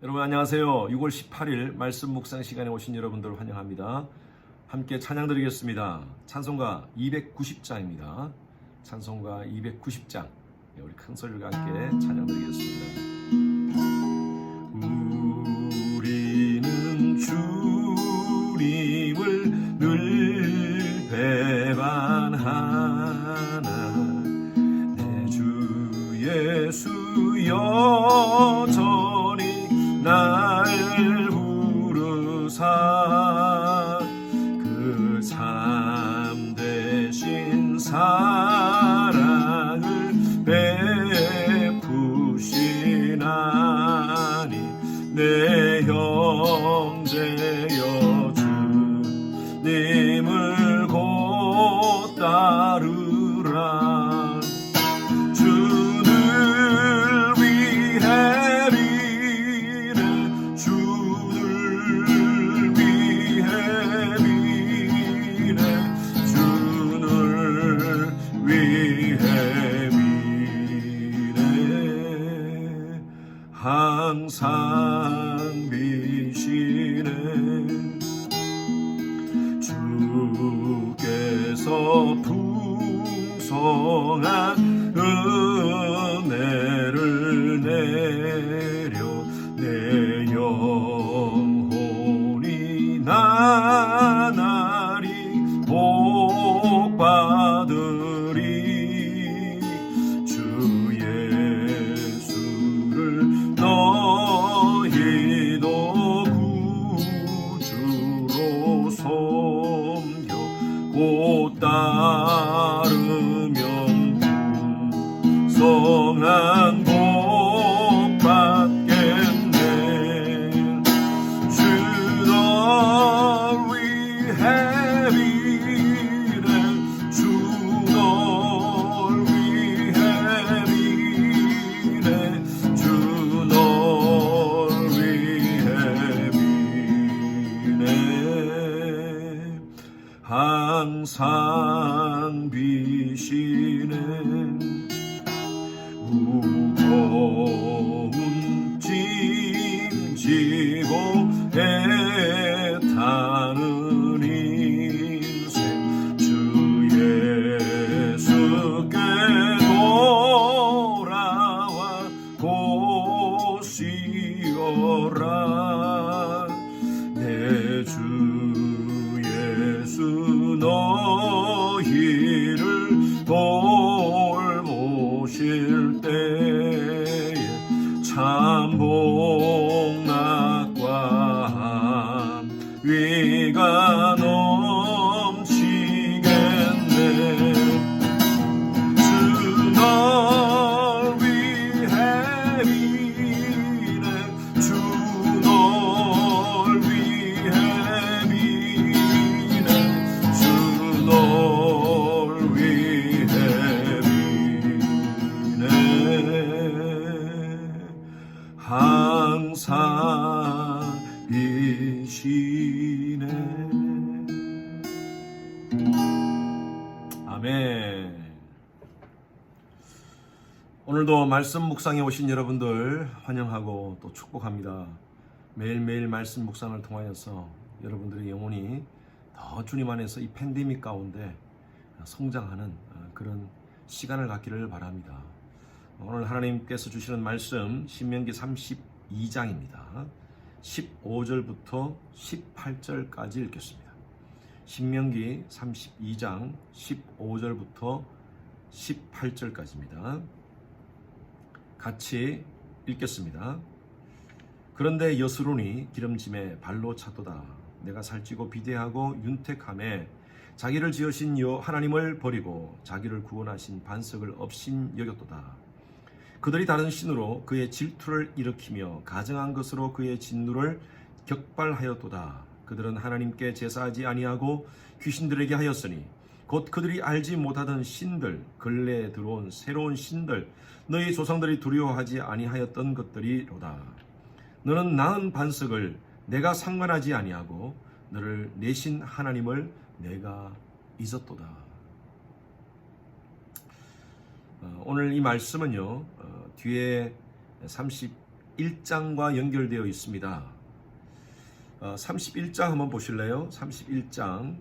여러분 안녕하세요. 6월 18일 말씀 묵상 시간에 오신 여러분들 환영합니다. 함께 찬양 드리겠습니다. 찬송가 290장입니다. 찬송가 290장. 우리 큰 소리와 함께 찬양 드리겠습니다. 우리는 주님을 늘 배반하나 내 주 예수 여전히 날 부르사 그 참되신 사랑을 베푸시나니 내 형제여 주님을 곧 따르라. 주를 위해 비네 주를 위해 비네 주를 위해 비네 항상 비시네 주께서 풍성한 은혜를 내려 내 영혼이 나날이 복받으리. 주 예수를 너희도 구주로 섬겨 곧 따르면 성한 복 받겠네. 주 널 위해 비네 주 널 위해 비네 주 널 위해 비네 항상 비시네 무거운 짐지고 애타는 인생 주 예수께 돌아와 곧 쉬어라. 내 주 예수 너희를 돌보실 때에 참 복락과 위가 넘치겠네. 주 널 위해 비네 주 널 위해 비네 주 널 위해 비네 항상 비시네. 아멘. 오늘도 말씀 묵상에 오신 여러분들 환영하고 또 축복합니다. 매일매일 말씀 묵상을 통하여서 여러분들의 영혼이 더 주님 안에서 이 팬데믹 가운데 성장하는 그런 시간을 갖기를 바랍니다. 오늘 하나님께서 주시는 말씀 신명기 32장입니다. 15절부터 18절까지 읽겠습니다. 신명기 32장 15절부터 18절까지입니다. 같이 읽겠습니다. 그런데 여스론이 기름짐에 발로 찼도다. 내가 살찌고 비대하고 윤택함에 자기를 지으신 여 하나님을 버리고 자기를 구원하신 반석을 업신 여겼도다. 그들이 다른 신으로 그의 질투를 일으키며 가증한 것으로 그의 진노를 격발하였도다. 그들은 하나님께 제사하지 아니하고 귀신들에게 하였으니 곧 그들이 알지 못하던 신들, 근래에 들어온 새로운 신들, 너희 조상들이 두려워하지 아니하였던 것들이로다. 너는 낳은 반석을 내가 상관하지 아니하고 너를 내신 하나님을 내가 잊었도다. 오늘 이 말씀은요, 뒤에 31장과 연결되어 있습니다. 31장 한번 보실래요? 31장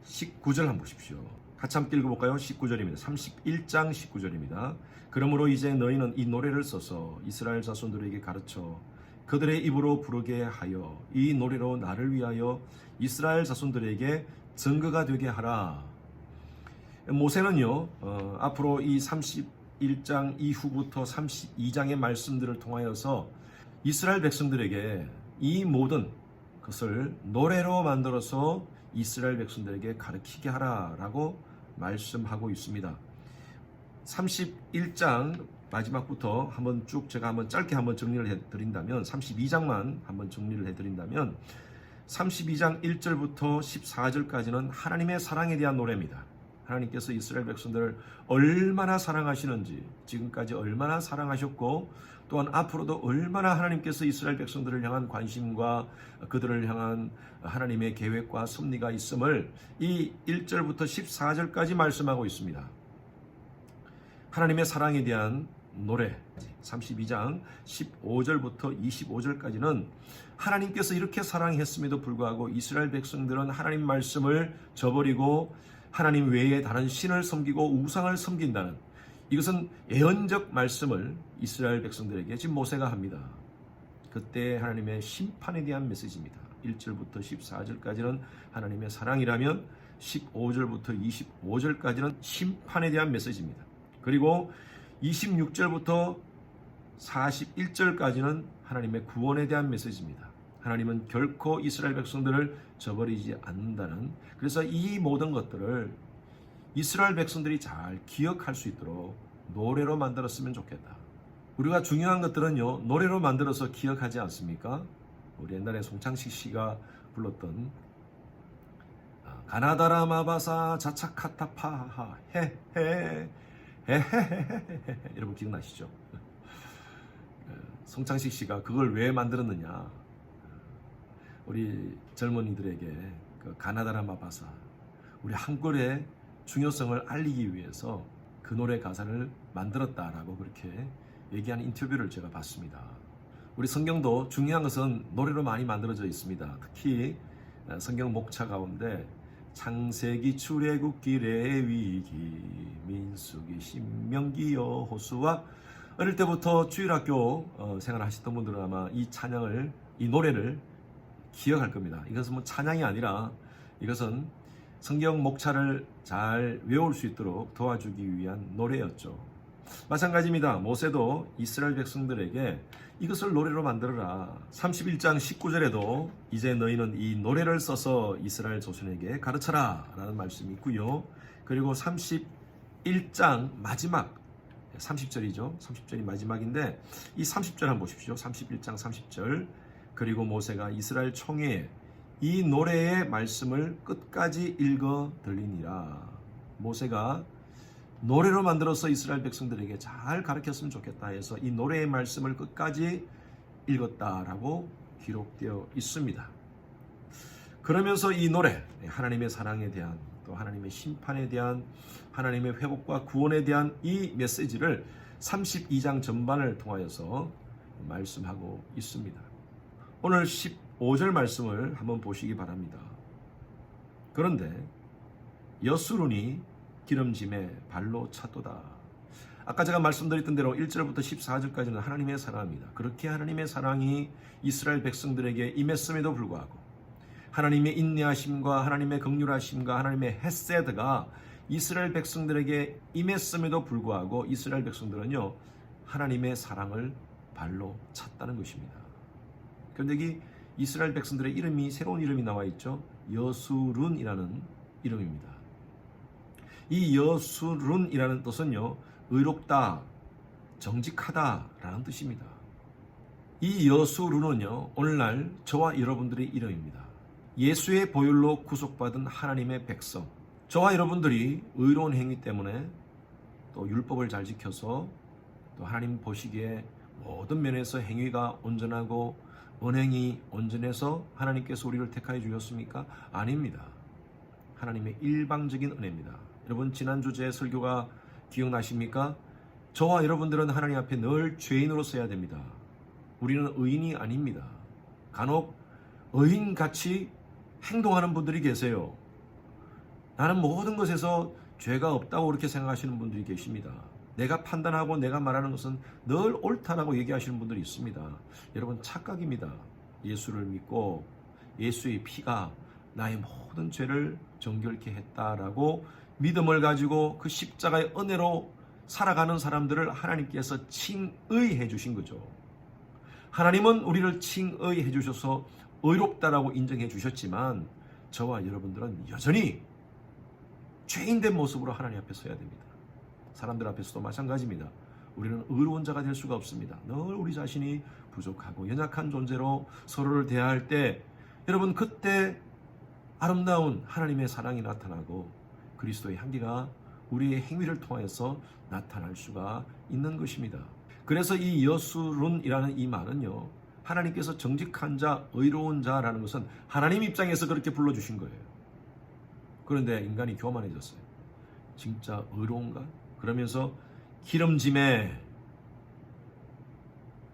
19절 한번 보십시오. 같이 함께 읽어볼까요? 19절입니다. 31장 19절입니다. 그러므로 이제 너희는 이 노래를 써서 이스라엘 자손들에게 가르쳐 그들의 입으로 부르게 하여 이 노래로 나를 위하여 이스라엘 자손들에게 증거가 되게 하라. 모세는요, 앞으로 이 31장 이후부터 32장의 말씀들을 통하여서 이스라엘 백성들에게 이 모든 것을 노래로 만들어서 이스라엘 백성들에게 가르치게 하라라고 말씀하고 있습니다. 31장 마지막부터 한번 쭉 제가 한번 짧게 한번 정리를 해드린다면 32장만 한번 정리를 해드린다면 32장 1절부터 14절까지는 하나님의 사랑에 대한 노래입니다. 하나님께서 이스라엘 백성들을 얼마나 사랑하시는지, 지금까지 얼마나 사랑하셨고 또한 앞으로도 얼마나 하나님께서 이스라엘 백성들을 향한 관심과 그들을 향한 하나님의 계획과 섭리가 있음을 이 1절부터 14절까지 말씀하고 있습니다. 하나님의 사랑에 대한 노래 32장 15절부터 25절까지는 하나님께서 이렇게 사랑했음에도 불구하고 이스라엘 백성들은 하나님 말씀을 저버리고 하나님 외에 다른 신을 섬기고 우상을 섬긴다는 이것은 예언적 말씀을 이스라엘 백성들에게 지금 모세가 합니다. 그때 하나님의 심판에 대한 메시지입니다. 1절부터 14절까지는 하나님의 사랑이라면 15절부터 25절까지는 심판에 대한 메시지입니다. 그리고 26절부터 41절까지는 하나님의 구원에 대한 메시지입니다. 하나님은 결코 이스라엘 백성들을 저버리지 않는다는, 그래서 이 모든 것들을 이스라엘 백성들이 잘 기억할 수 있도록 노래로 만들었으면 좋겠다. 우리가 중요한 것들은요, 노래로 만들어서 기억하지 않습니까? 우리 옛날에 송창식 씨가 불렀던 가나다라 마바사 자차카타파하 헤헤 헤헤헤헤 여러분 기억나시죠? 송창식 씨가 그걸 왜 만들었느냐? 우리 젊은이들에게 그 가나다라 마바사 우리 한글의 중요성을 알리기 위해서 그 노래 가사를 만들었다라고 그렇게 얘기하는 인터뷰를 제가 봤습니다. 우리 성경도 중요한 것은 노래로 많이 만들어져 있습니다. 특히 성경 목차 가운데 창세기, 출애굽기, 레위기, 민수기, 신명기, 여호수아 어릴 때부터 주일학교 생활하셨던 분들은 아마 이 찬양을, 이 노래를 기억할 겁니다. 이것은 뭐 찬양이 아니라 이것은 성경 목차를 잘 외울 수 있도록 도와주기 위한 노래였죠. 마찬가지입니다. 모세도 이스라엘 백성들에게 이것을 노래로 만들어라. 31장 19절에도 이제 너희는 이 노래를 써서 이스라엘 조선에게 가르쳐라 라는 말씀이 있고요. 그리고 31장 마지막 30절이죠. 30절이 마지막인데 이 30절 한번 보십시오. 31장 30절 그리고 모세가 이스라엘 총회에 이 노래의 말씀을 끝까지 읽어 들리니라. 모세가 노래로 만들어서 이스라엘 백성들에게 잘 가르쳤으면 좋겠다 해서 이 노래의 말씀을 끝까지 읽었다라고 기록되어 있습니다. 그러면서 이 노래, 하나님의 사랑에 대한 또 하나님의 심판에 대한 하나님의 회복과 구원에 대한 이 메시지를 32장 전반을 통하여서 말씀하고 있습니다. 오늘 15절 말씀을 한번 보시기 바랍니다. 그런데 여수론이 기름짐에 발로 차도다. 아까 제가 말씀드렸던 대로 1절부터 14절까지는 하나님의 사랑입니다. 그렇게 하나님의 사랑이 이스라엘 백성들에게 임했음에도 불구하고 하나님의 인내하심과 하나님의 긍휼하심과 하나님의 헤세드가 이스라엘 백성들에게 임했음에도 불구하고 이스라엘 백성들은요 하나님의 사랑을 발로 찼다는 것입니다. 그런데 여기 이스라엘 백성들의 이름이 새로운 이름이 나와 있죠. 여수룬이라는 이름입니다. 이 여수룬이라는 뜻은요 의롭다, 정직하다라는 뜻입니다. 이 여수룬은요 오늘날 저와 여러분들의 이름입니다. 예수의 보혈로 구속받은 하나님의 백성, 저와 여러분들이 의로운 행위 때문에 또 율법을 잘 지켜서 또 하나님 보시기에 모든 면에서 행위가 온전하고 언행이 온전해서 하나님께서 우리를 택하여 주셨습니까? 아닙니다. 하나님의 일방적인 은혜입니다. 여러분 지난주 제 설교가 기억나십니까? 저와 여러분들은 하나님 앞에 늘 죄인으로 서야 됩니다. 우리는 의인이 아닙니다. 간혹 의인같이 행동하는 분들이 계세요. 나는 모든 것에서 죄가 없다고 그렇게 생각하시는 분들이 계십니다. 내가 판단하고 내가 말하는 것은 늘 옳다라고 얘기하시는 분들이 있습니다. 여러분, 착각입니다. 예수를 믿고 예수의 피가 나의 모든 죄를 정결케 했다라고 믿음을 가지고 그 십자가의 은혜로 살아가는 사람들을 하나님께서 칭의해 주신 거죠. 하나님은 우리를 칭의해 주셔서 의롭다라고 인정해 주셨지만 저와 여러분들은 여전히 죄인된 모습으로 하나님 앞에 서야 됩니다. 사람들 앞에서도 마찬가지입니다. 우리는 의로운 자가 될 수가 없습니다. 늘 우리 자신이 부족하고 연약한 존재로 서로를 대할 때 여러분, 그때 아름다운 하나님의 사랑이 나타나고 그리스도의 향기가 우리의 행위를 통해서 나타날 수가 있는 것입니다. 그래서 이 여수론이라는 이 말은요, 하나님께서 정직한 자, 의로운 자라는 것은 하나님 입장에서 그렇게 불러주신 거예요. 그런데 인간이 교만해졌어요. 진짜 의로운가? 그러면서 기름짐에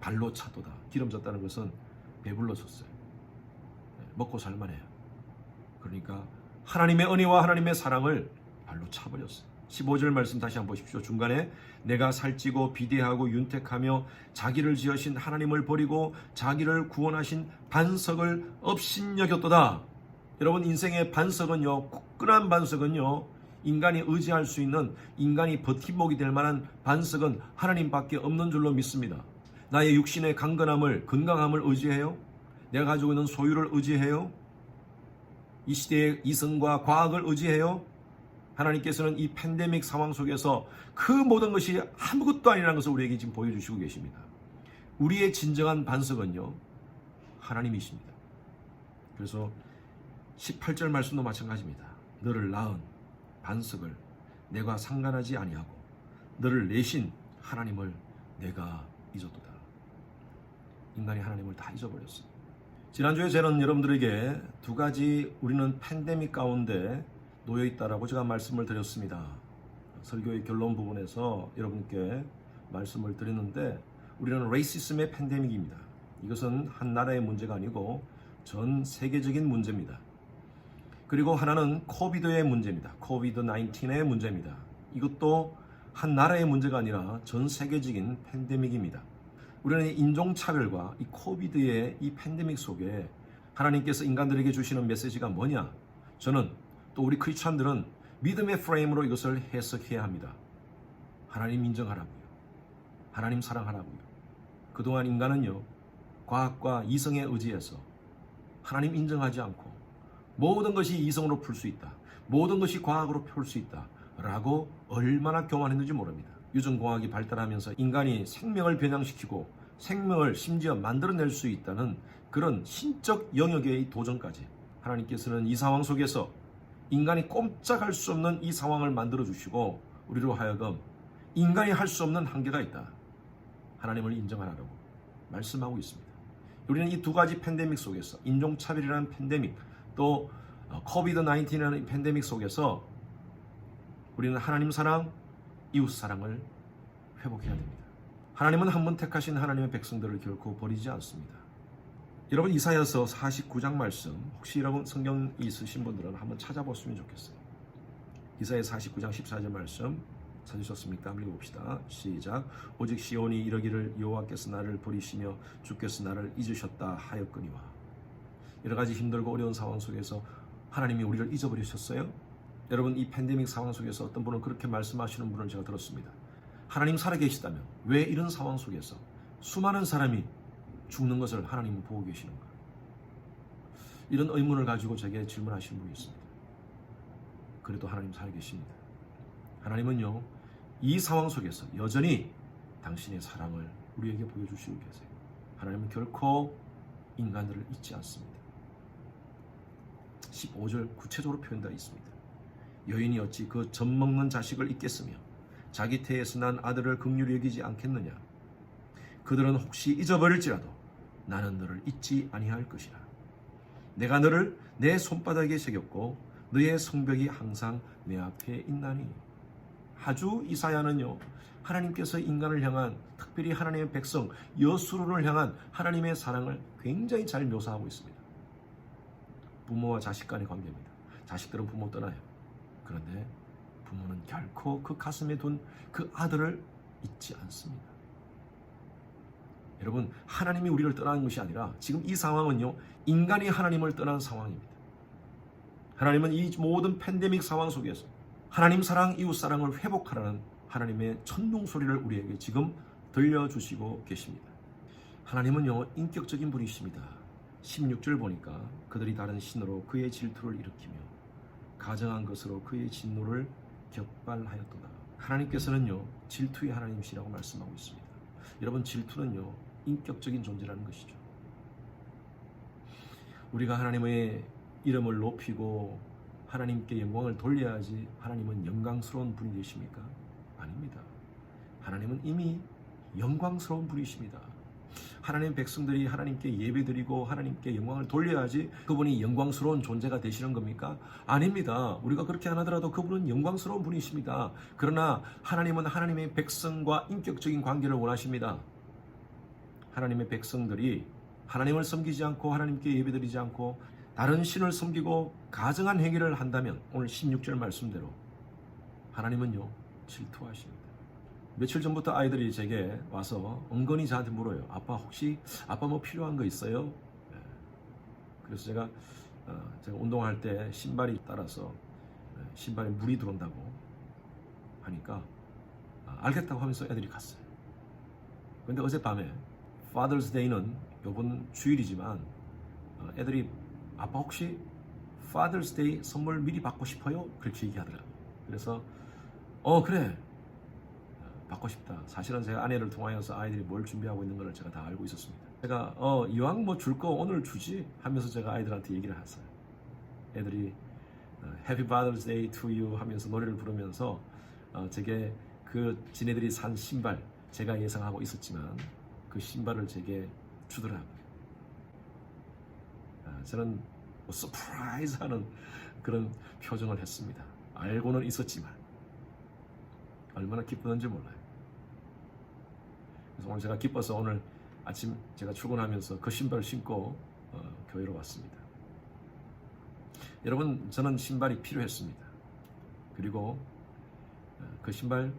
발로 차도다. 기름졌다는 것은 배불러졌어요. 먹고 살만해요. 그러니까 하나님의 은혜와 하나님의 사랑을 발로 차버렸어요. 15절 말씀 다시 한번 보십시오. 중간에 내가 살찌고 비대하고 윤택하며 자기를 지으신 하나님을 버리고 자기를 구원하신 반석을 업신여겼도다. 여러분, 인생의 반석은요, 굳건한 반석은요, 인간이 의지할 수 있는, 인간이 버팀목이 될 만한 반석은 하나님밖에 없는 줄로 믿습니다. 나의 육신의 강건함을, 건강함을 의지해요? 내가 가지고 있는 소유를 의지해요? 이 시대의 이성과 과학을 의지해요? 하나님께서는 이 팬데믹 상황 속에서 그 모든 것이 아무것도 아니라는 것을 우리에게 지금 보여주시고 계십니다. 우리의 진정한 반석은요, 하나님이십니다. 그래서 18절 말씀도 마찬가지입니다. 너를 낳은 반석을 내가 상관하지 아니하고 너를 내신 하나님을 내가 잊었도다. 인간이 하나님을 다 잊어버렸어요. 지난주에 저는 여러분들에게 두 가지 우리는 팬데믹 가운데 놓여있다라고 제가 말씀을 드렸습니다. 설교의 결론 부분에서 여러분께 말씀을 드렸는데, 우리는 레이시즘의 팬데믹입니다. 이것은 한 나라의 문제가 아니고 전 세계적인 문제입니다. 그리고 하나는 코비드의 문제입니다. 코비드-19의 문제입니다. 이것도 한 나라의 문제가 아니라 전 세계적인 팬데믹입니다. 우리는 인종차별과 이 코비드의 이 팬데믹 속에 하나님께서 인간들에게 주시는 메시지가 뭐냐? 저는, 또 우리 크리스찬들은 믿음의 프레임으로 이것을 해석해야 합니다. 하나님 인정하라고요. 하나님 사랑하라고요. 그동안 인간은요, 과학과 이성에 의지해서 하나님 인정하지 않고 모든 것이 이성으로 풀 수 있다, 모든 것이 과학으로 풀 수 있다 라고 얼마나 교만했는지 모릅니다. 유전공학이 발달하면서 인간이 생명을 변형시키고 생명을 심지어 만들어낼 수 있다는 그런 신적 영역의 도전까지, 하나님께서는 이 상황 속에서 인간이 꼼짝할 수 없는 이 상황을 만들어주시고 우리로 하여금 인간이 할 수 없는 한계가 있다, 하나님을 인정하라고 말씀하고 있습니다. 우리는 이 두 가지 팬데믹 속에서, 인종차별이라는 팬데믹, 또 코비드-19이라는 팬데믹 속에서 우리는 하나님 사랑, 이웃 사랑을 회복해야 됩니다. 하나님은 한 번 택하신 하나님의 백성들을 결코 버리지 않습니다. 여러분, 이사야서 49장 말씀, 혹시 여러분 성경 있으신 분들은 한번 찾아보시면 좋겠어요. 이사야 49장 14절 말씀 찾으셨습니까? 한번 읽어봅시다. 시작. 오직 시온이 이러기를 여호와께서 나를 버리시며 주께서 나를 잊으셨다 하였거니와. 여러 가지 힘들고 어려운 상황 속에서 하나님이 우리를 잊어버리셨어요? 여러분, 이 팬데믹 상황 속에서 어떤 분은 그렇게 말씀하시는 분을 제가 들었습니다. 하나님 살아계시다면 왜 이런 상황 속에서 수많은 사람이 죽는 것을 하나님은 보고 계시는가? 이런 의문을 가지고 제게 질문하시는 분이 있습니다. 그래도 하나님 살아계십니다. 하나님은요, 이 상황 속에서 여전히 당신의 사랑을 우리에게 보여주시고 계세요. 하나님은 결코 인간들을 잊지 않습니다. 15절 구체적으로 표현되어 있습니다. 여인이 어찌 그 젖먹는 자식을 잊겠으며 자기 태에서 난 아들을 긍휼히 여기지 않겠느냐? 그들은 혹시 잊어버릴지라도 나는 너를 잊지 아니할 것이라. 내가 너를 내 손바닥에 새겼고 너의 성벽이 항상 내 앞에 있나니. 아주 이사야는요, 하나님께서 인간을 향한, 특별히 하나님의 백성 여수론을 향한 하나님의 사랑을 굉장히 잘 묘사하고 있습니다. 부모와 자식 간의 관계입니다. 자식들은 부모 떠나요. 그런데 부모는 결코 그 가슴에 둔 그 아들을 잊지 않습니다. 여러분, 하나님이 우리를 떠나는 것이 아니라 지금 이 상황은요, 인간이 하나님을 떠난 상황입니다. 하나님은 이 모든 팬데믹 상황 속에서 하나님 사랑, 이웃 사랑을 회복하라는 하나님의 천둥 소리를 우리에게 지금 들려주시고 계십니다. 하나님은요, 인격적인 분이십니다. 16절 보니까 그들이 다른 신으로 그의 질투를 일으키며 가정한 것으로 그의 진노를 격발하였도다. 하나님께서는요, 질투의 하나님이시라고 말씀하고 있습니다. 여러분, 질투는요, 인격적인 존재라는 것이죠. 우리가 하나님의 이름을 높이고 하나님께 영광을 돌려야지 하나님은 영광스러운 분이 되십니까? 아닙니다. 하나님은 이미 영광스러운 분이십니다. 하나님의 백성들이 하나님께 예배드리고 하나님께 영광을 돌려야지 그분이 영광스러운 존재가 되시는 겁니까? 아닙니다. 우리가 그렇게 안 하더라도 그분은 영광스러운 분이십니다. 그러나 하나님은 하나님의 백성과 인격적인 관계를 원하십니다. 하나님의 백성들이 하나님을 섬기지 않고 하나님께 예배드리지 않고 다른 신을 섬기고 가증한 행위를 한다면 오늘 16절 말씀대로 하나님은요, 질투하십니다. 며칠 전부터 아이들이 제게 와서 은근히 저한테 물어요. 아빠 뭐 필요한 거 있어요? 그래서 제가 운동할 때 신발이 따라서 신발에 물이 들어온다고 하니까 알겠다고 하면서 애들이 갔어요. 그런데 어젯밤에 Father's Day는 이번 주일이지만 애들이 아빠 혹시 Father's Day 선물 미리 받고 싶어요? 그렇게 얘기하더라고요. 그래서 그래, 받고 싶다. 사실은 제가 아내를 통하여서 아이들이 뭘 준비하고 있는 걸 제가 다 알고 있었습니다. 제가 이왕 뭐 줄 거 오늘 주지 하면서 제가 아이들한테 얘기를 했어요. 애들이 Happy Father's Day to you 하면서 노래를 부르면서 제게 그 지네들이 산 신발, 제가 예상하고 있었지만 그 신발을 제게 주더라고요. 저는 서프라이즈하는 그런 표정을 했습니다. 알고는 있었지만 얼마나 기쁘던지 몰라요. 그래서 오늘 제가 기뻐서 오늘 아침 제가 출근하면서 그 신발을 신고 교회로 왔습니다. 여러분, 저는 신발이 필요했습니다. 그리고 그 신발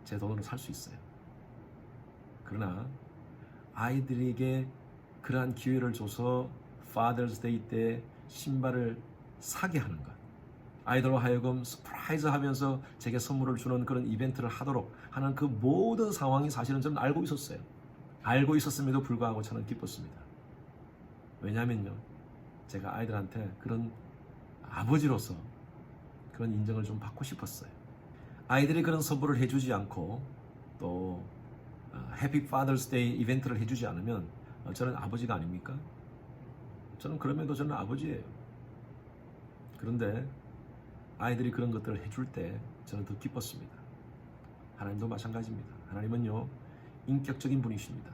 제 돈으로 살 수 있어요. 그러나 아이들에게 그러한 기회를 줘서 Father's Day 때 신발을 사게 하는 것, 아이들로 하여금 서프라이즈 하면서 제게 선물을 주는 그런 이벤트를 하도록 하는 그 모든 상황이 사실은 저는 알고 있었어요. 알고 있었음에도 불구하고 저는 기뻤습니다. 왜냐하면요, 제가 아이들한테 그런 아버지로서 그런 인정을 좀 받고 싶었어요. 아이들이 그런 선물을 해주지 않고 또 해피 파더스 데이 이벤트를 해주지 않으면 저는 아버지가 아닙니까? 저는 그럼에도 저는 아버지예요. 그런데 아이들이 그런 것들을 해줄 때 저는 더 기뻤습니다. 하나님도 마찬가지입니다. 하나님은요, 인격적인 분이십니다.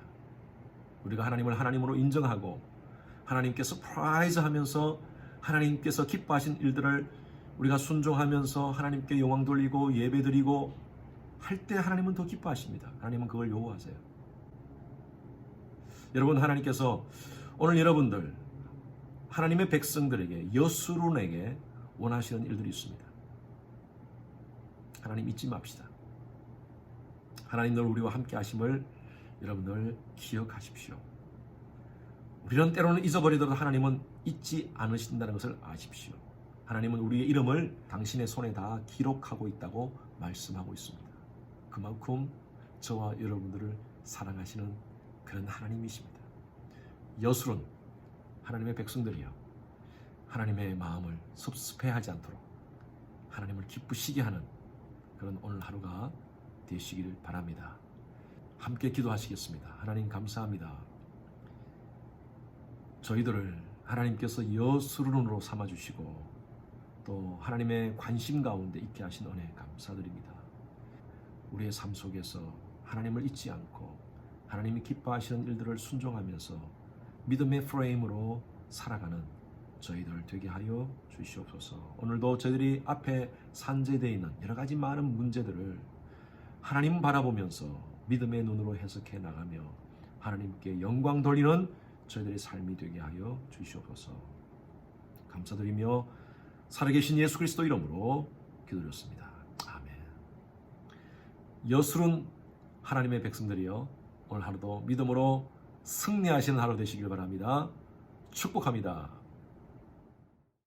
우리가 하나님을 하나님으로 인정하고 하나님께 서프라이즈 하면서 하나님께서 기뻐하신 일들을 우리가 순종하면서 하나님께 영광 돌리고 예배드리고 할 때 하나님은 더 기뻐하십니다. 하나님은 그걸 요구하세요. 여러분, 하나님께서 오늘 여러분들 하나님의 백성들에게, 여수론에게 원하시는 일들이 있습니다. 하나님 잊지 맙시다. 하나님 늘 우리와 함께 하심을 여러분들 기억하십시오. 우리는 때로는 잊어버리더라도 하나님은 잊지 않으신다는 것을 아십시오. 하나님은 우리의 이름을 당신의 손에 다 기록하고 있다고 말씀하고 있습니다. 그만큼 저와 여러분들을 사랑하시는 그런 하나님이십니다. 여수론, 하나님의 백성들이요, 하나님의 마음을 섭섭해하지 않도록 하나님을 기쁘시게 하는 그런 오늘 하루가 되시기를 바랍니다. 함께 기도하시겠습니다. 하나님 감사합니다. 저희들을 하나님께서 여수론으로 삼아주시고 또 하나님의 관심 가운데 있게 하신 은혜 감사드립니다. 우리의 삶 속에서 하나님을 잊지 않고 하나님이 기뻐하시는 일들을 순종하면서 믿음의 프레임으로 살아가는 저희들 되게 하여 주시옵소서. 오늘도 저희들이 앞에 산재되어 있는 여러 가지 많은 문제들을 하나님 바라보면서 믿음의 눈으로 해석해 나가며 하나님께 영광 돌리는 저희들의 삶이 되게 하여 주시옵소서. 감사드리며 살아계신 예수 그리스도 이름으로 기도드렸습니다. 아멘. 여술은 하나님의 백성들이여 오늘 하루도 믿음으로 승리하시는 하루 되시길 바랍니다. 축복합니다.